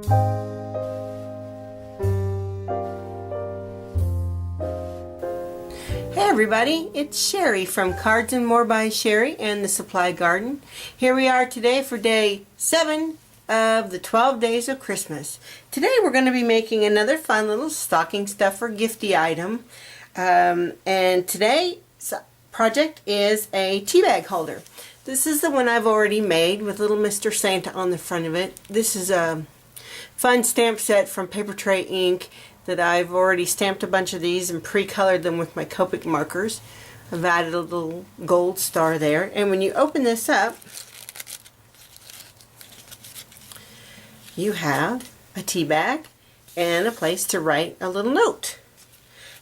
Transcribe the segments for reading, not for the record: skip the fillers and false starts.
Hey everybody, it's Sherry from Cards and More by Sherry and the Supply Garden. Here we are today for day 7 of the 12 days of Christmas. Today we're going to be making another fun little stocking stuffer gifty item. And today's project is a tea bag holder. This is the one I've already made with little Mr. Santa on the front of it. This is a fun stamp set from Paper Tray Ink that I've already stamped a bunch of these and pre-colored them with my Copic markers. I've added a little gold star there. And when you open this up, you have a tea bag and a place to write a little note.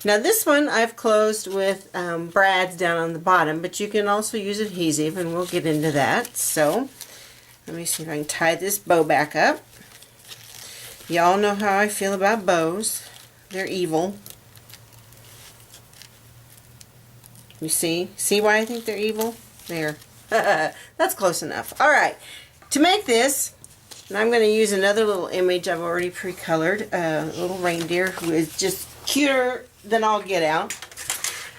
Now this one I've closed with brads down on the bottom, but you can also use adhesive, and we'll get into that. So let me see if I can tie this bow back up. Y'all know how I feel about bows. They're evil. You see why I think they're evil? There. That's close enough. Alright, to make this, and I'm going to use another little image I've already pre-colored, a little reindeer who is just cuter than all get out.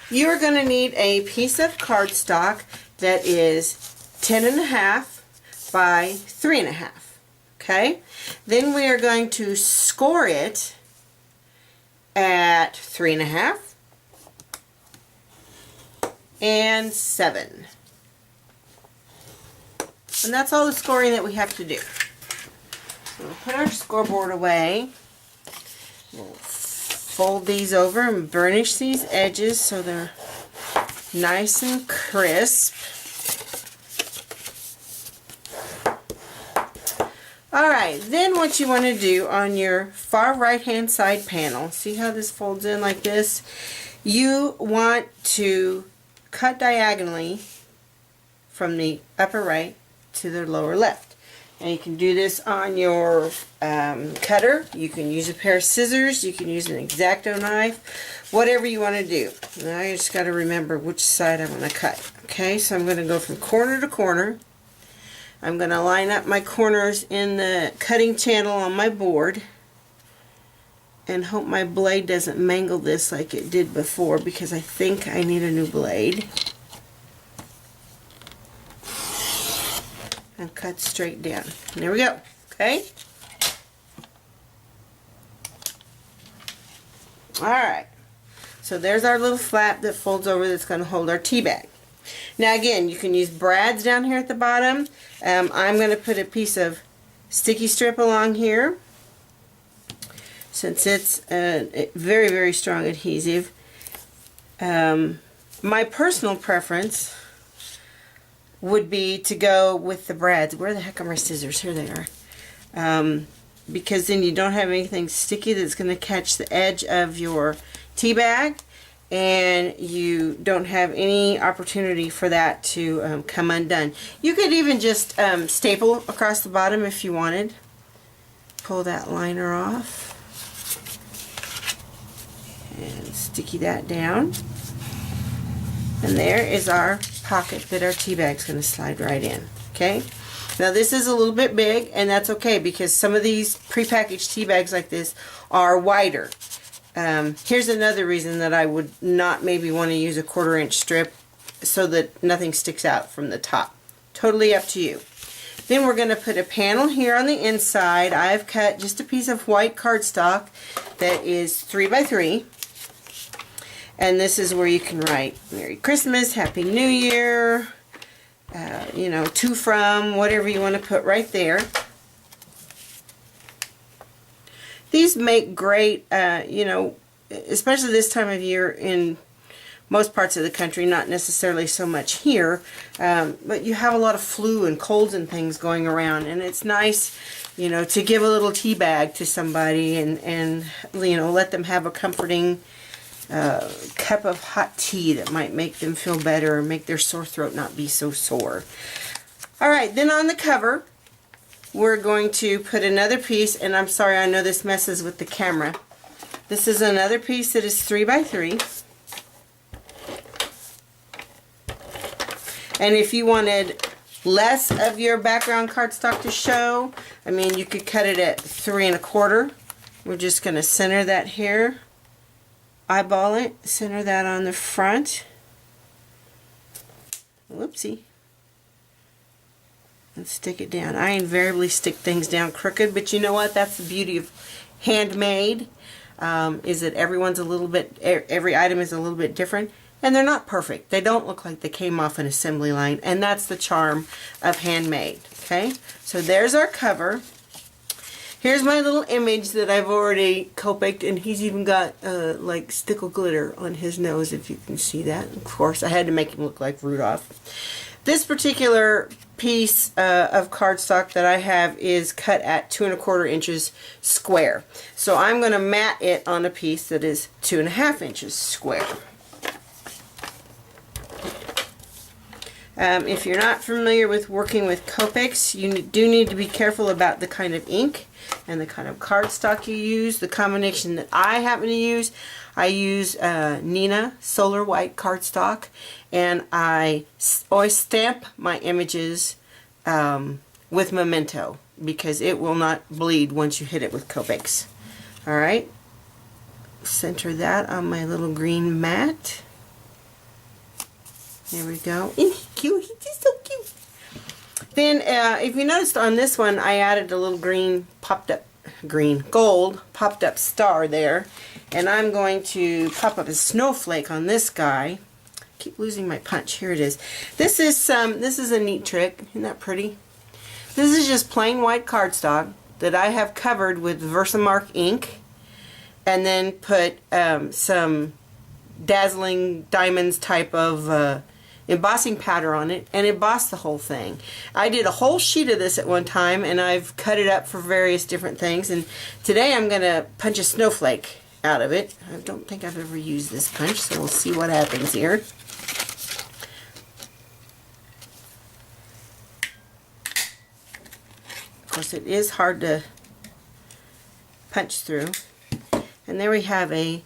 You're going to need a piece of cardstock that is 10.5 by 3.5. Okay? Then we are going to score it at 3.5 and 7. And that's all the scoring that we have to do. So we'll put our scoreboard away. We'll fold these over and burnish these edges so they're nice and crisp. Alright, then what you want to do on your far right hand side panel, see how this folds in like this? You want to cut diagonally from the upper right to the lower left. And you can do this on your cutter. You can use a pair of scissors. You can use an X-Acto knife. Whatever you want to do. Now you just got to remember which side I want to cut. Okay, so I'm going to go from corner to corner. I'm going to line up my corners in the cutting channel on my board and hope my blade doesn't mangle this like it did before, because I think I need a new blade. And cut straight down. And there we go. Okay? Alright. So there's our little flap that folds over that's going to hold our tea bag. Now again, you can use brads down here at the bottom. I'm going to put a piece of sticky strip along here, since it's a very, very strong adhesive. My personal preference would be to go with the brads. Where the heck are my scissors? Here they are. Because then you don't have anything sticky that's going to catch the edge of your tea bag, and you don't have any opportunity for that to come undone. You could even just staple across the bottom if you wanted. Pull that liner off and sticky that down. And there is our pocket that our tea bag's going to slide right in. Okay? Now this is a little bit big, and that's okay, because some of these prepackaged tea bags like this are wider. Here's another reason that I would not maybe want to use a 1/4 inch strip, so that nothing sticks out from the top. Totally up to you. Then we're going to put a panel here on the inside. I've cut just a piece of white cardstock that is 3 by 3. And this is where you can write Merry Christmas, Happy New Year, you know, to, from, whatever you want to put right there. These make great, you know, especially this time of year in most parts of the country, not necessarily so much here, but you have a lot of flu and colds and things going around, and it's nice, you know, to give a little tea bag to somebody and you know, let them have a comforting cup of hot tea that might make them feel better or make their sore throat not be so sore. Alright, then on the cover, we're going to put another piece, and I'm sorry, I know this messes with the camera. This is another piece that is 3 by 3. And if you wanted less of your background cardstock to show, I mean, you could cut it at 3 1/4. We're just going to center that here, eyeball it, center that on the front. Whoopsie. And stick it down. I invariably stick things down crooked, but you know what? That's the beauty of handmade, is that everyone's a little bit, every item is a little bit different, and they're not perfect. They don't look like they came off an assembly line, and that's the charm of handmade. Okay, so there's our cover. Here's my little image that I've already Copicked, and he's even got like stickle glitter on his nose, if you can see that. Of course, I had to make him look like Rudolph. This particular piece of cardstock that I have is cut at 2 1/4 inches square. So I'm going to mat it on a piece that is 2 1/2 inches square. If you're not familiar with working with Copics, you do need to be careful about the kind of ink and the kind of cardstock you use. The combination that I happen to use, I use Neenah Solar White cardstock, and I always stamp my images with Memento because it will not bleed once you hit it with Copics. Alright, center that on my little green mat. There we go. Isn't he cute? He's just so cute. Then, if you noticed on this one, I added a little gold popped up star there. And I'm going to pop up a snowflake on this guy. Keep losing my punch. Here it is. This is a neat trick. Isn't that pretty? This is just plain white cardstock that I have covered with Versamark ink, and then put some dazzling diamonds type of embossing powder on it, and embossed the whole thing. I did a whole sheet of this at one time, and I've cut it up for various different things, and today I'm going to punch a snowflake out of it. I don't think I've ever used this punch, so we'll see what happens here. Of course, it is hard to punch through. And there we have a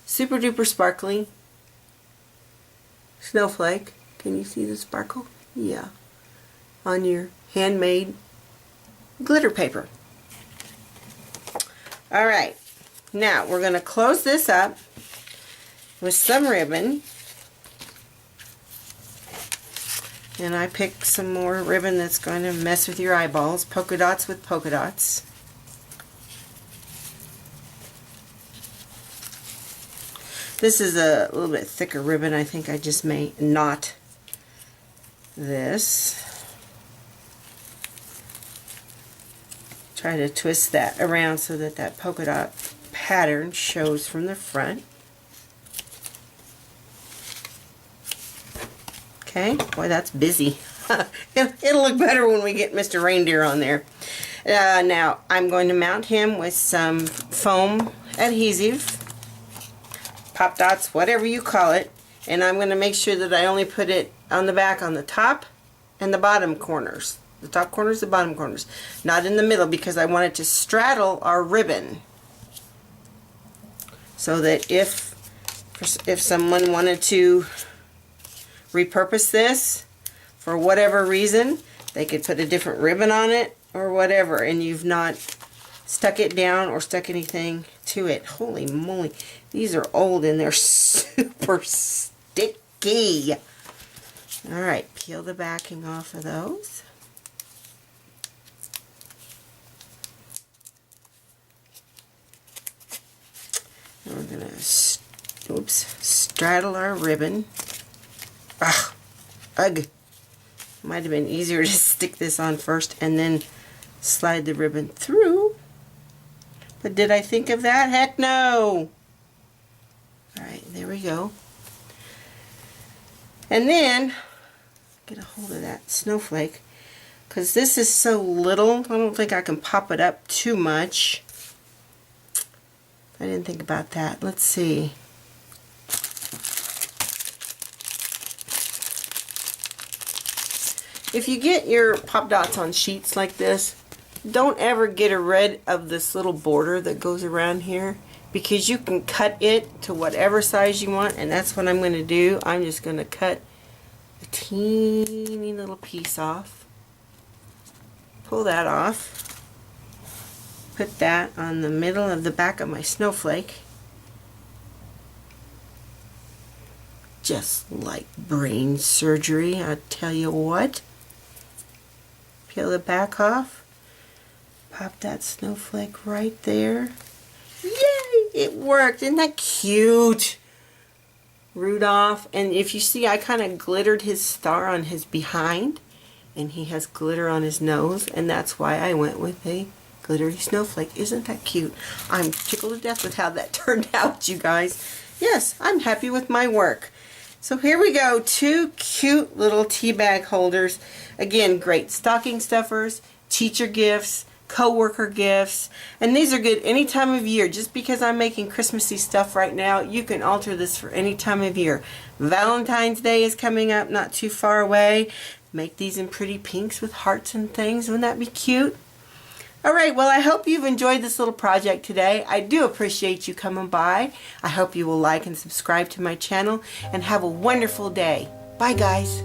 super duper sparkly snowflake. Can you see the sparkle? Yeah. On your handmade glitter paper. Alright. Now we're going to close this up with some ribbon. And I picked some more ribbon that's going to mess with your eyeballs. Polka dots with polka dots. This is a little bit thicker ribbon. I think I just may knot this. Try to twist that around so that that polka dot pattern shows from the front. Okay, boy, that's busy. It'll look better when we get Mr. Reindeer on there. Now, I'm going to mount him with some foam adhesive, pop dots, whatever you call it, and I'm going to make sure that I only put it on the back on the top and the bottom corners. The top corners, the bottom corners. Not in the middle, because I want it to straddle our ribbon. So that if someone wanted to repurpose this for whatever reason, they could put a different ribbon on it or whatever, and you've not stuck it down or stuck anything to it. Holy moly, these are old and they're super sticky. Alright, peel the backing off of those. And we're going to straddle our ribbon. Ugh. Might have been easier to stick this on first and then slide the ribbon through. But did I think of that? Heck no! Alright, there we go. And then, get a hold of that snowflake. Because this is so little, I don't think I can pop it up too much. I didn't think about that. Let's see. If you get your pop dots on sheets like this, don't ever get rid of this little border that goes around here, because you can cut it to whatever size you want, and that's what I'm going to do. I'm just going to cut a teeny little piece off. Pull that off. Put that on the middle of the back of my snowflake. Just like brain surgery, I tell you what. Peel the back off. Pop that snowflake right there. Yay! It worked. Isn't that cute? Rudolph. And if you see, I kind of glittered his star on his behind. And he has glitter on his nose. And that's why I went with a glittery snowflake. Isn't that cute? I'm tickled to death with how that turned out, you guys. Yes, I'm happy with my work. So here we go, 2 cute little tea bag holders. Again, great stocking stuffers, teacher gifts, co-worker gifts, and these are good any time of year. Just because I'm making Christmassy stuff right now, you can alter this for any time of year. Valentine's Day is coming up, not too far away. Make these in pretty pinks with hearts and things. Wouldn't that be cute? Alright, well I hope you've enjoyed this little project today. I do appreciate you coming by. I hope you will like and subscribe to my channel and have a wonderful day. Bye guys.